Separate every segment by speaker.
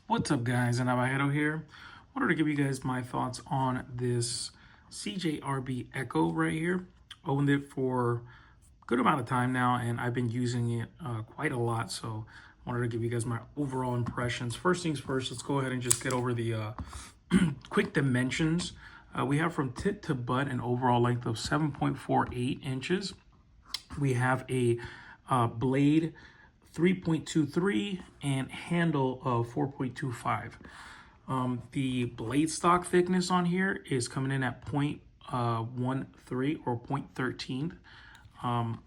Speaker 1: What's up, guys? And Navajero here. Wanted to give you guys my thoughts on this Cjrb Ekko right here. Owned it for a good amount of time now, and I've been using it quite a lot. So wanted to give you guys my overall impressions. First things first, let's go ahead and just get over the quick dimensions. We have from tip to butt an overall length of 7.48 inches. We have a blade 3.23 and handle of 4.25. The blade stock thickness on here is coming in at 0.13 or 0.13.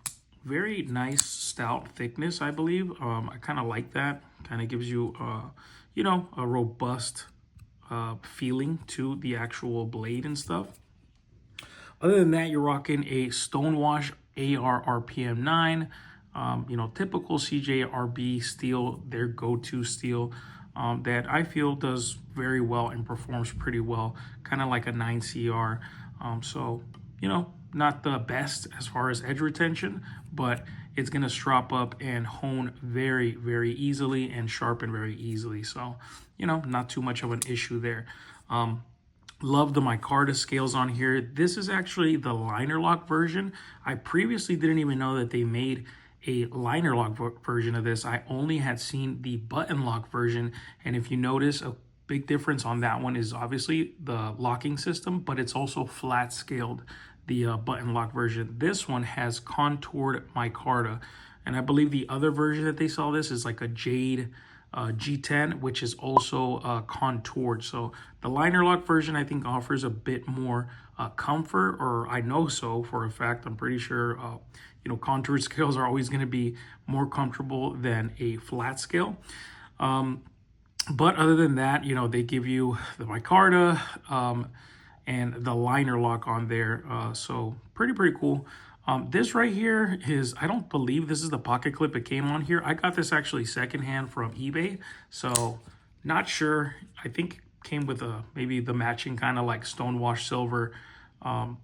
Speaker 1: Very nice stout thickness, I believe. I kind of like that. Kind of gives you, a robust feeling to the actual blade and stuff. Other than that, you're rocking a Stonewash AR RPM 9. Typical Cjrb steel, their go-to steel that I feel does very well and performs pretty well, kind of like a 9CR. Not the best as far as edge retention, but it's going to strop up and hone very, very easily and sharpen very easily. So, not too much of an issue there. Love the micarta scales on here. This is actually the liner lock version. I previously didn't even know that they made a liner lock version of this. I only had seen the button lock version. And if you notice, a big difference on that one is obviously the locking system, but it's also flat scaled, the button lock version. This one has contoured micarta. And I believe the other version that they sell this is like a jade G10, which is also contoured. So the liner lock version, I think, offers a bit more comfort, or I know so for a fact. I'm pretty sure, contoured scales are always going to be more comfortable than a flat scale. But other than that, they give you the micarta and the liner lock on there. So pretty cool. This right here is, I don't believe this is the pocket clip it came on here. I got this actually secondhand from eBay. So not sure. I think it came with maybe the matching kind of like Stonewash silver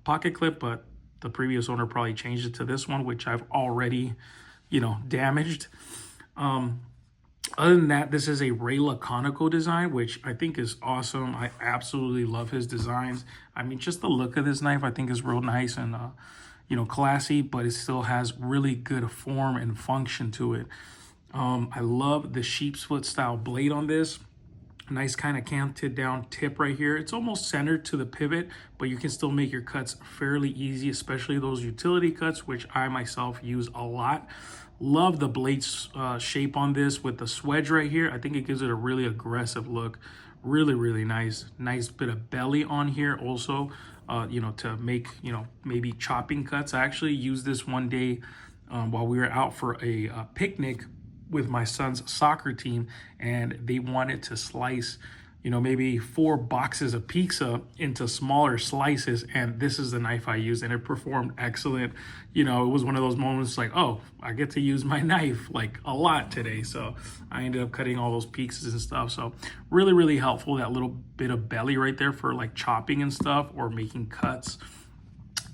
Speaker 1: pocket clip, but the previous owner probably changed it to this one, which I've already, damaged. Other than that, this is a Ray Laconico design, which I think is awesome. I absolutely love his designs. I mean, just the look of this knife I think is real nice and classy, but it still has really good form and function to it. I love the sheep's foot style blade on this. Nice kind of canted down tip right here. It's almost centered to the pivot, but you can still make your cuts fairly easy, especially those utility cuts, which I myself use a lot. Love the blade shape on this with the swedge right here. I think it gives it a really aggressive look. Really nice. Nice bit of belly on here also, to make, maybe chopping cuts. I actually used this one day while we were out for a picnic with my son's soccer team, and they wanted to slice, maybe 4 boxes of pizza into smaller slices, and this is the knife I used, and it performed excellent. It was one of those moments like, oh, I get to use my knife like a lot today. So I ended up cutting all those pieces and stuff. So really helpful, that little bit of belly right there for like chopping and stuff, or making cuts,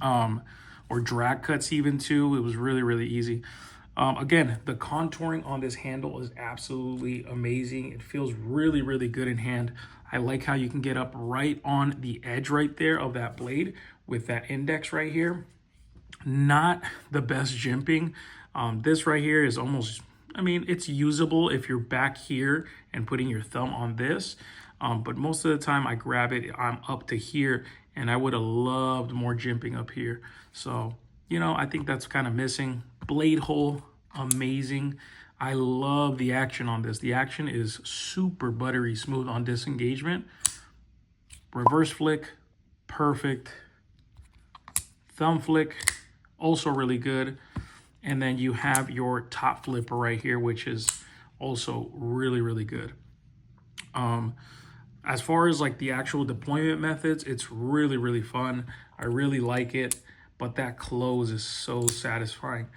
Speaker 1: or drag cuts even too. It was really easy. Again, the contouring on this handle is absolutely amazing. It feels really good in hand. I like how you can get up right on the edge right there of that blade with that index right here. Not the best jimping. This right here is almost, it's usable if you're back here and putting your thumb on this. But most of the time I grab it, I'm up to here, and I would have loved more jimping up here. So, I think that's kind of missing. Blade hole, amazing. I love the action on this. The action is super buttery smooth on disengagement. Reverse flick, perfect. Thumb flick, also really good. And then you have your top flipper right here, which is also really good. As far as like the actual deployment methods, it's really fun. I really like it, but that close is so satisfying.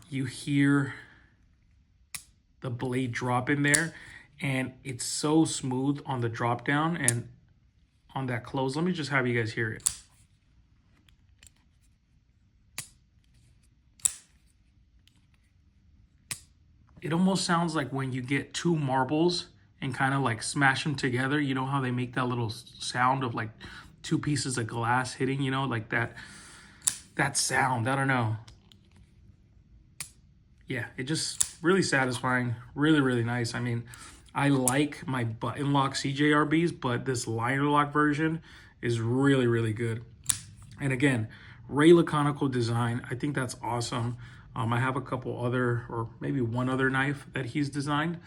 Speaker 1: You hear the blade drop in there, and it's so smooth on the drop down and on that close. Let me just have you guys hear it. It almost sounds like when you get 2 marbles and kind of like smash them together. You know how they make that little sound of like two pieces of glass hitting, you know, like that sound. I don't know. Yeah, it just really satisfying. Really, really nice. I mean, I like my button lock CJRBs, but this liner lock version is really, really good. And again, Ray Laconical design. I think that's awesome. I have a couple other, or maybe one other knife that he's designed.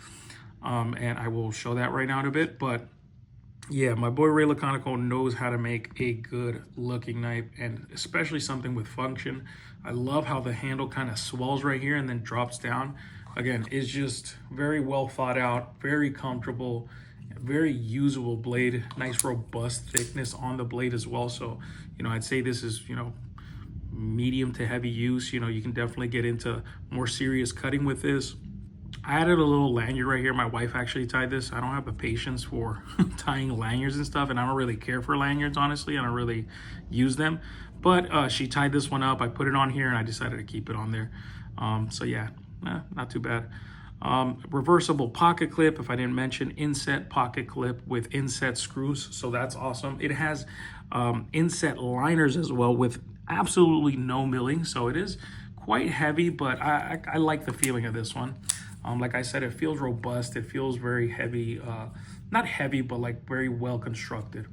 Speaker 1: And I will show that right now in a bit. But yeah, my boy Ray Laconical knows how to make a good looking knife, and especially something with function. I love how the handle kind of swells right here and then drops down. Again, it's just very well thought out, very comfortable, very usable blade, nice robust thickness on the blade as well. So, you know, I'd say this is, you know, medium to heavy use. You know, you can definitely get into more serious cutting with this. I added a little lanyard right here. My wife actually tied this. I don't have the patience for tying lanyards and stuff, and I don't really care for lanyards, honestly. I don't really use them. But she tied this one up. I put it on here, and I decided to keep it on there. So yeah, not too bad. Reversible pocket clip, if I didn't mention, inset pocket clip with inset screws. So that's awesome. It has inset liners as well with absolutely no milling. So it is quite heavy, but I like the feeling of this one. Like I said, it feels robust. It feels very heavy, not heavy, but like very well constructed.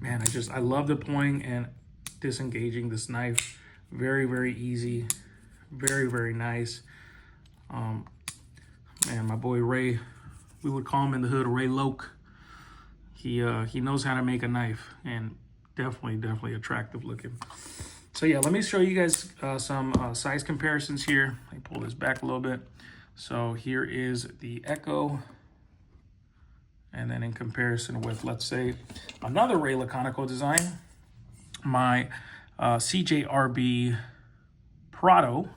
Speaker 1: Man, I love deploying and disengaging this knife. Very, very easy. Very, very nice. Man, my boy Ray, we would call him in the hood Ray Loke. He knows how to make a knife, and definitely attractive looking. So yeah, let me show you guys some size comparisons here. Let me pull this back a little bit. So here is the Ekko, and then in comparison with, let's say, another Ray Laconical design, my Cjrb Prado.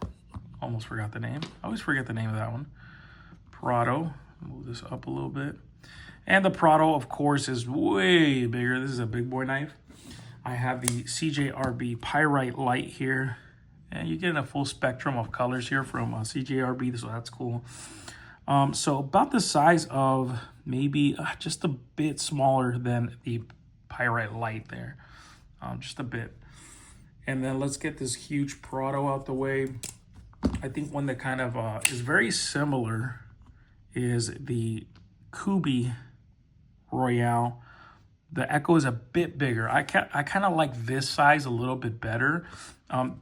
Speaker 1: Almost forgot the name. I always forget the name of that one. Prado. Move this up a little bit. And the Prado, of course, is way bigger. This is a big boy knife. I have the Cjrb Pyrite Light here. And you're getting a full spectrum of colors here from Cjrb, so that's cool. So about the size of maybe just a bit smaller than the Pyrite Light there. Just a bit. And then let's get this huge Prado out the way. I think one that kind of is very similar is the Cjrb Royale. The Ekko is a bit bigger. I kind of like this size a little bit better.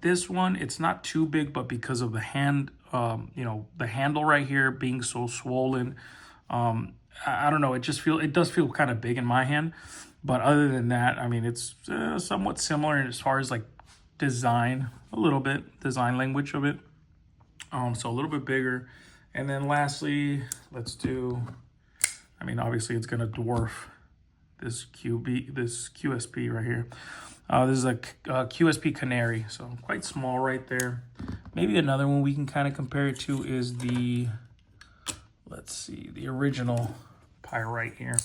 Speaker 1: This one, it's not too big, but because of the hand, you know, the handle right here being so swollen, I don't know. It does feel kind of big in my hand. But other than that, I mean, it's somewhat similar as far as like design, a little bit, design language of it. So a little bit bigger. And then lastly, let's do, I mean, obviously it's going to dwarf this QSP right here. This is a QSP Canary, so quite small right there. Maybe another one we can kind of compare it to is the, let's see, the original Pyrite here.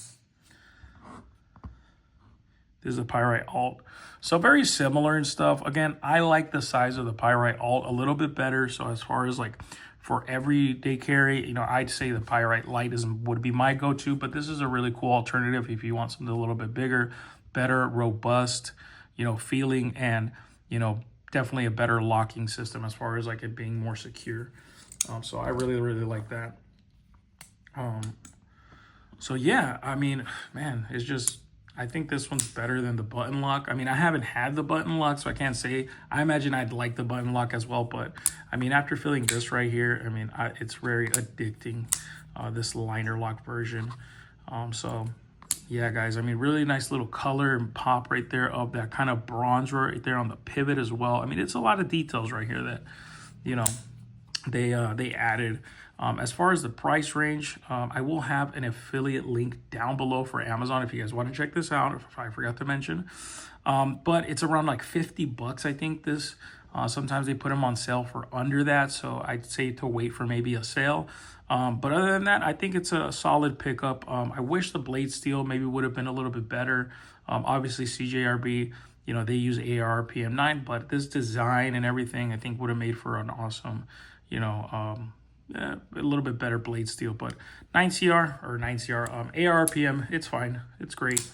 Speaker 1: This is a Pyrite Alt. So very similar and stuff. Again, I like the size of the Pyrite Alt a little bit better. So as far as like for everyday carry, you know, I'd say the Pyrite Light would be my go-to, but this is a really cool alternative if you want something a little bit bigger, better, robust, you know, feeling, and, you know, definitely a better locking system as far as like it being more secure. So I really like that. So yeah, I mean, man, it's just, I think this one's better than the button lock. I mean, I haven't had the button lock, so I can't say. I imagine I'd like the button lock as well, but I mean, after feeling this right here, I mean, it's very addicting, this liner lock version. So yeah, guys, I mean, really nice little color and pop right there of that kind of bronze right there on the pivot as well. I mean, it's a lot of details right here that, you know, they added. As far as the price range, I will have an affiliate link down below for Amazon if you guys want to check this out, if I forgot to mention. But it's around like 50 bucks, I think, this. Sometimes they put them on sale for under that, so I'd say to wait for maybe a sale. But other than that, I think it's a solid pickup. I wish the blade steel maybe would have been a little bit better. Obviously, Cjrb, you know, they use AR PM9, but this design and everything, I think, would have made for an awesome, you know, a little bit better blade steel, but 9CR or 9CR ARPM, it's fine. It's great.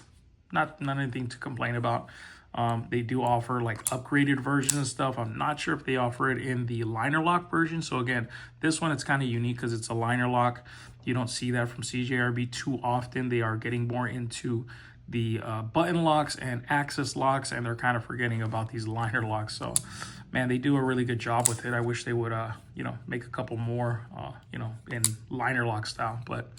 Speaker 1: Not anything to complain about. They do offer like upgraded versions and stuff. I'm not sure if they offer it in the liner lock version. So again, this one, it's kind of unique because it's a liner lock. You don't see that from Cjrb too often. They are getting more into the button locks and axis locks, and they're kind of forgetting about these liner locks. So man, they do a really good job with it. I wish they would you know, make a couple more you know, in liner lock style. But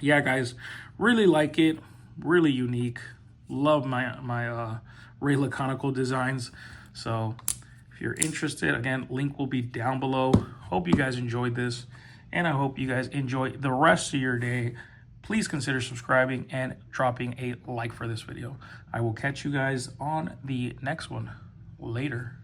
Speaker 1: yeah, guys, really like it. Really unique. Love my Ray Laconical designs. So if you're interested, again, link will be down below. Hope you guys enjoyed this, and I hope you guys enjoy the rest of your day. Please consider subscribing and dropping a like for this video. I will catch you guys on the next one. Later.